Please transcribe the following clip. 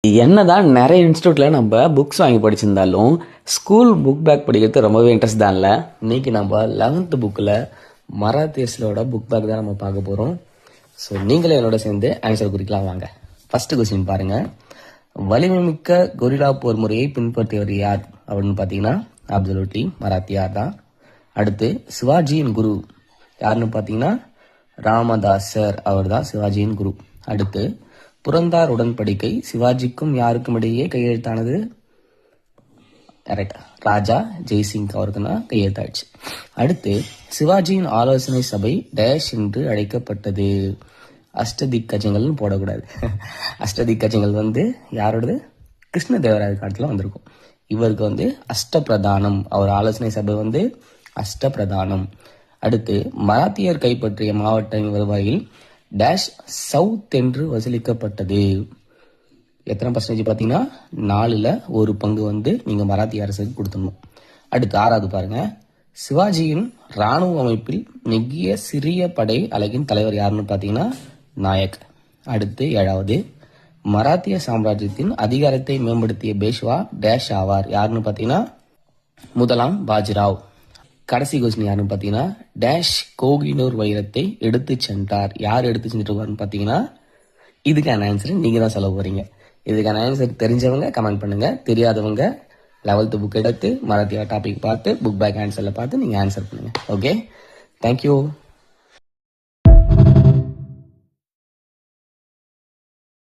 என்னதான் நிறைய இன்ஸ்டியூட்டில் நம்ம புக்ஸ் வாங்கி படிச்சிருந்தாலும் ஸ்கூல் புக் பேக் படிக்கிறது ரொம்பவே இன்ட்ரெஸ்ட் தான் இல்லை. இன்னைக்கு நம்ம 11th புக்கில் மராத்தியர்ஸோட புக் பேக் தான் நம்ம பார்க்க போகிறோம். ஸோ நீங்களே என்னோட சேர்ந்து ஆன்சர் குறிக்கலாம் வாங்க. ஃபர்ஸ்ட் கொஸ்டின் பாருங்க. வலிமை மிக்க கொரில்லா போர் முறையை பின்பற்றியவர் யார் அப்படின்னு பார்த்தீங்கன்னா அப்சல்யூட்லி மராத்தியார் தான். அடுத்து சிவாஜியின் குரு யாருன்னு பார்த்தீங்கன்னா ராமதாசர், அவர் தான் சிவாஜியின் குரு. அடுத்து புரந்தார் உடன்படிக்கை சிவாஜிக்கும் யாருக்கும் இடையே கையெழுத்தானது? ராஜா ஜெய்சிங் அவருக்கு தான் கையெழுத்தாயிடுச்சு. அடுத்து சிவாஜியின் ஆலோசனை சபை டேஷ் என்று அழைக்கப்பட்டது. அஷ்டதிக்கஜங்கள் போடக்கூடாது. அஷ்டதிக்கஜங்கள் யாரோடது? கிருஷ்ணதேவராயர் காலத்துல வந்திருக்கும். இவருக்கு அஷ்டபிரதானம், அவர் ஆலோசனை சபை அஷ்டபிரதானம். அடுத்து மராத்தியர் கைப்பற்றிய மாவட்ட வருவாயில் டேஷ் சவுத் என்று வசூலிக்கப்பட்டது. எத்தனை பர்சன்டேஜ் பார்த்தீங்கன்னா 4/1 நீங்க மராத்திய அரசுக்கு கொடுத்துடணும். அடுத்து 6வது பாருங்க. சிவாஜியின் ராணுவ அமைப்பில் நெகிய சிறிய படை அலகின் தலைவர் யாருன்னு பார்த்தீங்கன்னா நாயக். அடுத்து 7வது மராத்திய சாம்ராஜ்யத்தின் அதிகாரத்தை மேம்படுத்திய பேஷ்வா டேஷ் ஆவார் யாருன்னு பார்த்தீங்கன்னா முதலாம் பாஜிராவ். கடைசி கொஸ்டின் யாருன்னு பார்த்தீங்கன்னா டேஷ் கோகினூர் வைரத்தை எடுத்து சென்றார். யார் எடுத்து சென்றிருக்காருன்னு பார்த்தீங்கன்னா இதுக்கான ஆன்சர் நீங்க தான் சொல்ல போறீங்க. இதுக்கான ஆன்சர் தெரிஞ்சவங்க கமெண்ட் பண்ணுங்க, தெரியாதவங்க 11th புக் எடுத்து மராத்தியா டாபிக் பார்த்து புக் பேக் ஆன்சர்ல பார்த்து நீங்க ஆன்சர் பண்ணுங்க. Okay, thank you.